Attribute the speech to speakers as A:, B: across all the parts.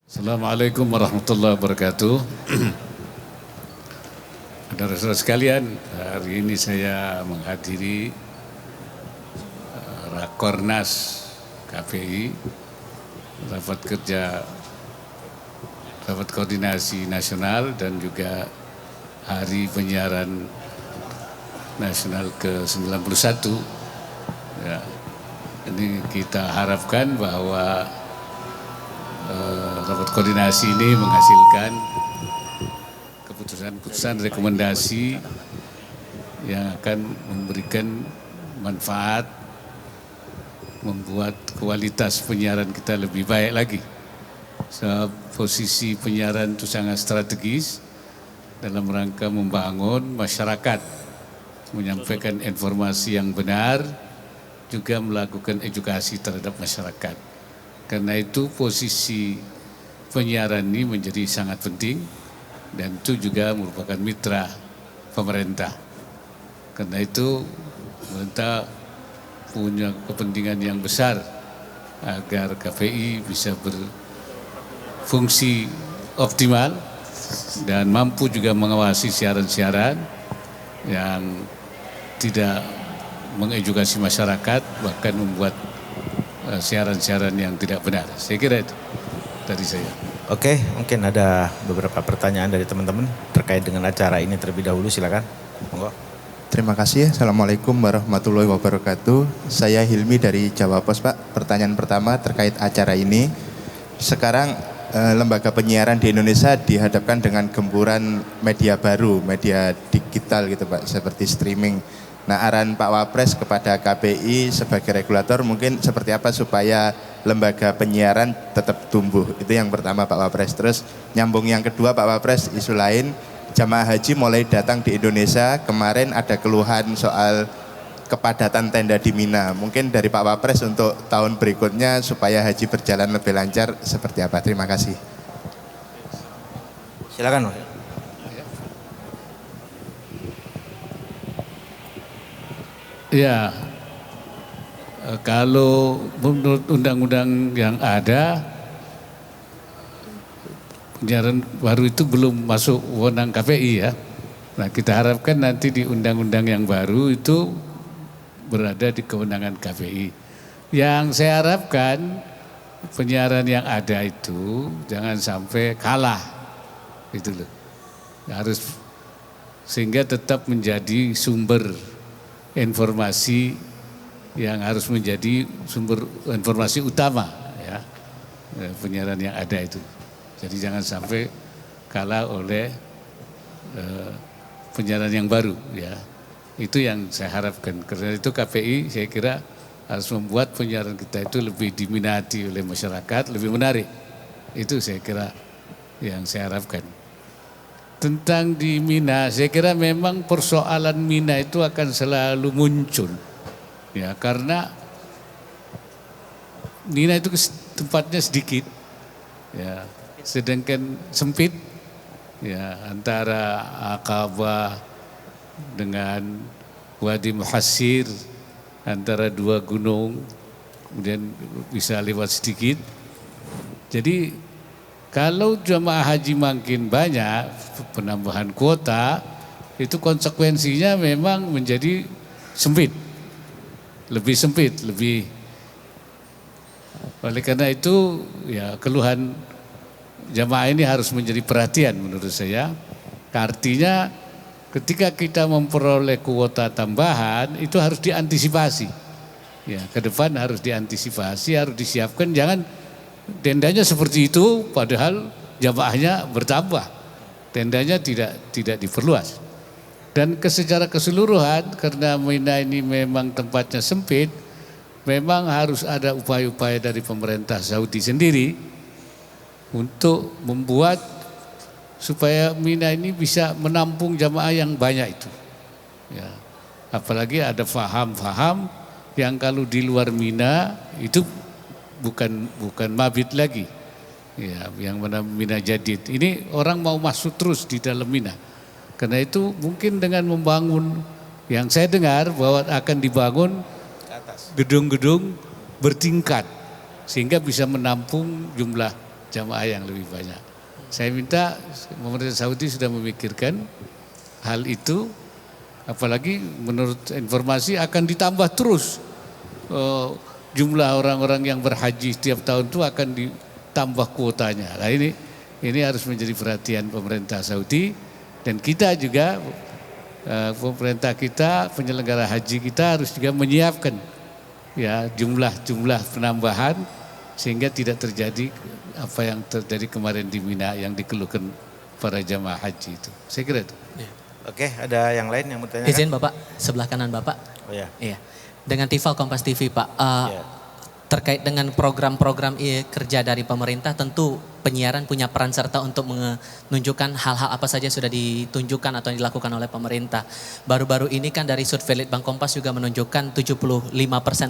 A: Assalamualaikum warahmatullahi wabarakatuh. Saudara-saudara sekalian, hari ini saya menghadiri Rakornas KPI, rapat koordinasi nasional dan juga Hari Penyiaran Nasional ke-91. Ya, ini kita harapkan bahwa rapat koordinasi ini menghasilkan keputusan-keputusan rekomendasi yang akan memberikan manfaat, membuat kualitas penyiaran kita lebih baik lagi. Sebab posisi penyiaran itu sangat strategis dalam rangka membangun masyarakat, menyampaikan informasi yang benar, juga melakukan edukasi terhadap masyarakat. Karena itu posisi penyiaran ini menjadi sangat penting dan itu juga merupakan mitra pemerintah. Karena itu pemerintah punya kepentingan yang besar agar KPI bisa berfungsi optimal dan mampu juga mengawasi siaran-siaran yang tidak mengedukasi masyarakat, bahkan membuat siaran-siaran yang tidak benar. Saya kira itu dari saya.
B: Oke, mungkin ada beberapa pertanyaan dari teman-teman terkait dengan acara ini terlebih dahulu, silakan. Monggo.
C: Terima kasih. Assalamualaikum warahmatullahi wabarakatuh. Saya Hilmi dari Jawa Pos, Pak. Pertanyaan pertama terkait acara ini. Sekarang lembaga penyiaran di Indonesia dihadapkan dengan gempuran media baru, media digital gitu, Pak, seperti streaming. Nah, arahan Pak Wapres kepada KPI sebagai regulator mungkin seperti apa supaya lembaga penyiaran tetap tumbuh? Itu yang pertama, Pak Wapres. Terus nyambung yang kedua, Pak Wapres, isu lain, jamaah haji mulai datang di Indonesia. Kemarin ada keluhan soal kepadatan tenda di Mina. Mungkin dari Pak Wapres untuk tahun berikutnya supaya haji berjalan lebih lancar seperti apa? Terima kasih.
B: Silakan, Mas.
A: Ya, kalau menurut undang-undang yang ada, penyiaran baru itu belum masuk wewenang KPI ya. Nah, kita harapkan nanti di undang-undang yang baru itu berada di kewenangan KPI. Yang saya harapkan penyiaran yang ada itu jangan sampai kalah, gitu loh. Harus sehingga tetap menjadi sumber informasi yang harus menjadi sumber informasi utama ya, penyiaran yang ada itu. Jadi jangan sampai kalah oleh penyiaran yang baru ya. Itu yang saya harapkan. Karena itu KPI saya kira harus membuat penyiaran kita itu lebih diminati oleh masyarakat, lebih menarik. Itu saya kira yang saya harapkan. Tentang di Mina, saya kira memang persoalan Mina itu akan selalu muncul. Ya, karena Mina itu tempatnya sedikit. Ya, sedangkan sempit ya, antara Aqabah dengan Wadi Muhassir, antara dua gunung, kemudian bisa lewat sedikit. Jadi kalau jemaah haji makin banyak, penambahan kuota, itu konsekuensinya memang menjadi sempit. Lebih sempit, lebih. Oleh karena itu, ya keluhan jemaah ini harus menjadi perhatian menurut saya. Artinya ketika kita memperoleh kuota tambahan, itu harus diantisipasi. Ya, ke depan harus diantisipasi, harus disiapkan, jangan tendanya seperti itu padahal jamaahnya bertambah. Tendanya tidak diperluas. Dan secara keseluruhan karena Mina ini memang tempatnya sempit, memang harus ada upaya-upaya dari pemerintah Saudi sendiri untuk membuat supaya Mina ini bisa menampung jamaah yang banyak itu. Ya. Apalagi ada faham-faham yang kalau di luar Mina itu bukan mabit lagi, ya, yang mana Mina Jadid. Ini orang mau masuk terus di dalam Mina. Karena itu mungkin dengan membangun, yang saya dengar bahwa akan dibangun gedung-gedung bertingkat sehingga bisa menampung jumlah jamaah yang lebih banyak. Saya minta pemerintah Saudi sudah memikirkan hal itu, apalagi menurut informasi akan ditambah terus jumlah orang-orang yang berhaji setiap tahun itu akan ditambah kuotanya. Nah ini harus menjadi perhatian pemerintah Saudi, dan kita juga pemerintah kita, penyelenggara haji kita harus juga menyiapkan ya jumlah penambahan sehingga tidak terjadi apa yang terjadi kemarin di Mina yang dikeluhkan para jamaah haji itu. Saya kira itu.
B: Oke, ada yang lain yang mau tanyakan?
D: Izin Bapak, sebelah kanan Bapak.
B: Oh ya.
D: Iya. Dengan Tifal Kompas TV Pak,
B: Iya.
D: terkait dengan program-program kerja dari pemerintah, tentu penyiaran punya peran serta untuk menunjukkan hal-hal apa saja sudah ditunjukkan atau dilakukan oleh pemerintah. Baru-baru ini kan dari survei Litbang Kompas juga menunjukkan 75%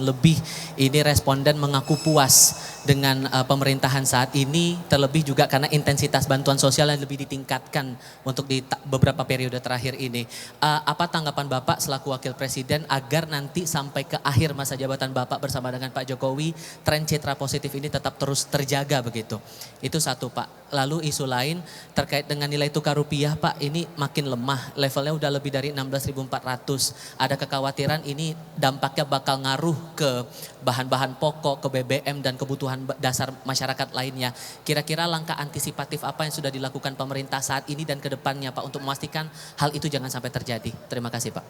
D: lebih ini responden mengaku puas dengan pemerintahan saat ini, terlebih juga karena intensitas bantuan sosial yang lebih ditingkatkan untuk di beberapa periode terakhir ini. Apa tanggapan Bapak selaku Wakil Presiden agar nanti sampai ke akhir masa jabatan Bapak bersama dengan Pak Jokowi, tren citra positif ini tetap terus terjaga begitu? Itu satu Pak. Lalu isu lain terkait dengan nilai tukar rupiah Pak, ini makin lemah, levelnya udah lebih dari 16.400. Ada kekhawatiran ini dampaknya bakal ngaruh ke bahan-bahan pokok, ke BBM dan kebutuhan dasar masyarakat lainnya. Kira-kira langkah antisipatif apa yang sudah dilakukan pemerintah saat ini dan ke depannya Pak untuk memastikan hal itu jangan sampai terjadi? Terima kasih Pak.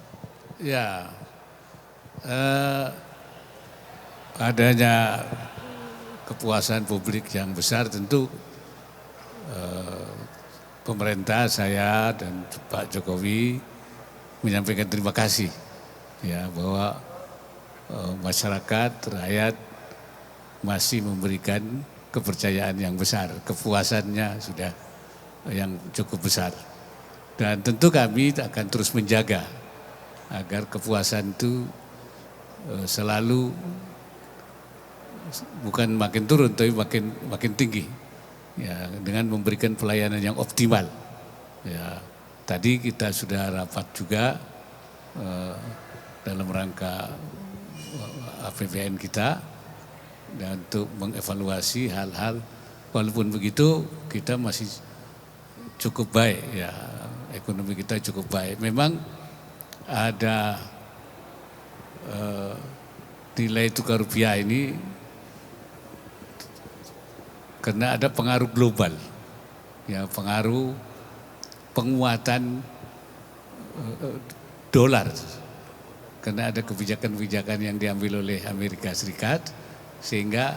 A: Ya, adanya kepuasan publik yang besar tentu pemerintah, saya dan Pak Jokowi menyampaikan terima kasih ya bahwa masyarakat, rakyat masih memberikan kepercayaan yang besar, kepuasannya sudah yang cukup besar. Dan tentu kami akan terus menjaga agar kepuasan itu selalu bukan makin turun tapi makin tinggi ya, dengan memberikan pelayanan yang optimal ya. Tadi kita sudah rapat juga dalam rangka APBN kita dan untuk mengevaluasi hal-hal, walaupun begitu kita masih cukup baik ya, ekonomi kita cukup baik. Memang ada nilai tukar rupiah ini karena ada pengaruh global, ya pengaruh penguatan dolar, karena ada kebijakan-kebijakan yang diambil oleh Amerika Serikat sehingga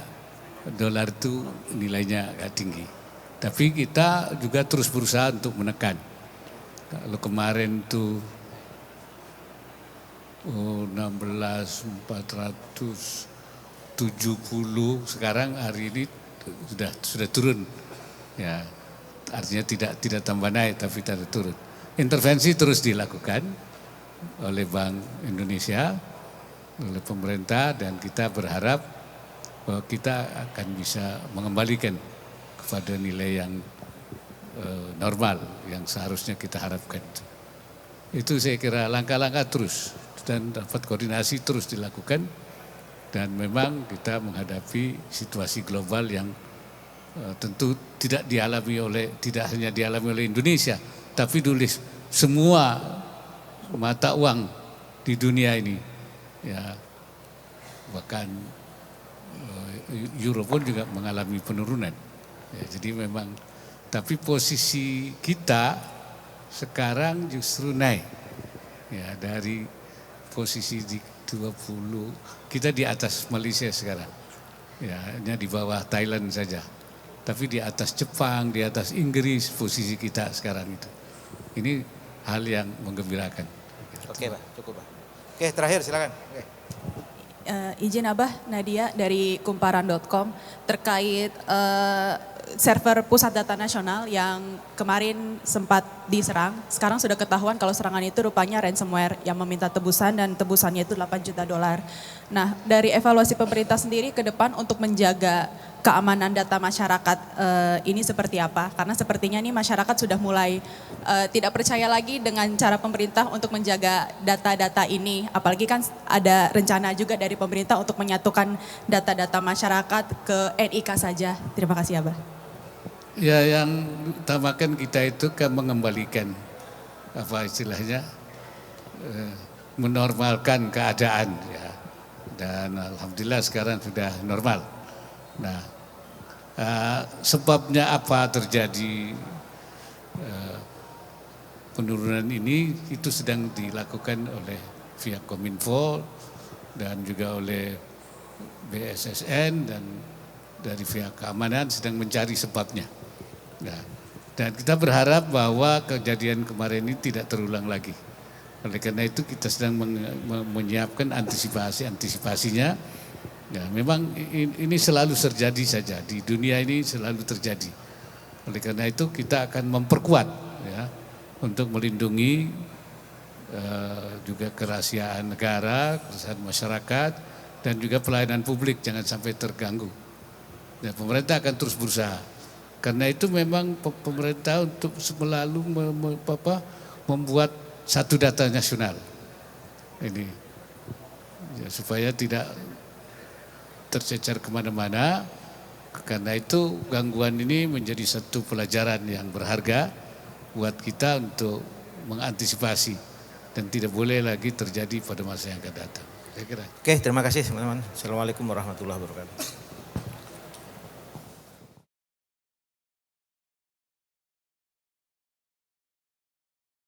A: dolar itu nilainya agak tinggi. Tapi kita juga terus berusaha untuk menekan. Kalau kemarin tuh 16.470, sekarang hari ini sudah turun ya, artinya tidak tambah naik tapi tidak turun. Intervensi terus dilakukan oleh Bank Indonesia, oleh pemerintah, dan kita berharap bahwa kita akan bisa mengembalikan kepada nilai yang normal yang seharusnya kita harapkan. Itu saya kira langkah-langkah terus dan dapat koordinasi terus dilakukan. Dan memang kita menghadapi situasi global yang tentu tidak hanya dialami oleh Indonesia, tapi semua mata uang di dunia ini, ya bahkan euro pun juga mengalami penurunan. Ya, jadi memang, tapi posisi kita sekarang justru naik, ya dari posisi di 20, kita di atas Malaysia sekarang, ya hanya di bawah Thailand saja, tapi di atas Jepang, di atas Inggris posisi kita sekarang itu. Ini hal yang menggembirakan.
B: Oke Pak, cukup Pak. Oke, terakhir silakan. Oke.
E: Izin Abah, Nadia dari kumparan.com terkait server pusat data nasional yang kemarin sempat diserang. Sekarang sudah ketahuan kalau serangan itu rupanya ransomware yang meminta tebusan, dan tebusannya itu 8 juta dolar. Nah, dari evaluasi pemerintah sendiri ke depan untuk menjaga keamanan data masyarakat ini seperti apa? Karena sepertinya nih masyarakat sudah mulai tidak percaya lagi dengan cara pemerintah untuk menjaga data-data ini. Apalagi kan ada rencana juga dari pemerintah untuk menyatukan data-data masyarakat ke NIK saja. Terima kasih Abah.
A: Ya, yang utamakan kita itu kan mengembalikan apa istilahnya menormalkan keadaan ya. Dan alhamdulillah sekarang sudah normal. Nah, sebabnya apa terjadi penurunan ini itu sedang dilakukan oleh pihak Kominfo dan juga oleh BSSN dan dari pihak keamanan sedang mencari sebabnya. Nah, dan kita berharap bahwa kejadian kemarin ini tidak terulang lagi. Oleh karena itu kita sedang menyiapkan antisipasinya. Ya, memang ini selalu terjadi saja di dunia ini selalu terjadi. Oleh karena itu kita akan memperkuat ya untuk melindungi juga kerahasiaan negara, kerahasiaan masyarakat dan juga pelayanan publik jangan sampai terganggu. Ya, pemerintah akan terus berusaha. Karena itu memang pemerintah untuk selalu membuat satu data nasional ini ya, supaya tidak tercecer kemana-mana. Karena itu gangguan ini menjadi satu pelajaran yang berharga buat kita untuk mengantisipasi dan tidak boleh lagi terjadi pada masa yang akan datang. Saya kira.
B: Oke, terima kasih teman-teman. Assalamualaikum warahmatullahi wabarakatuh.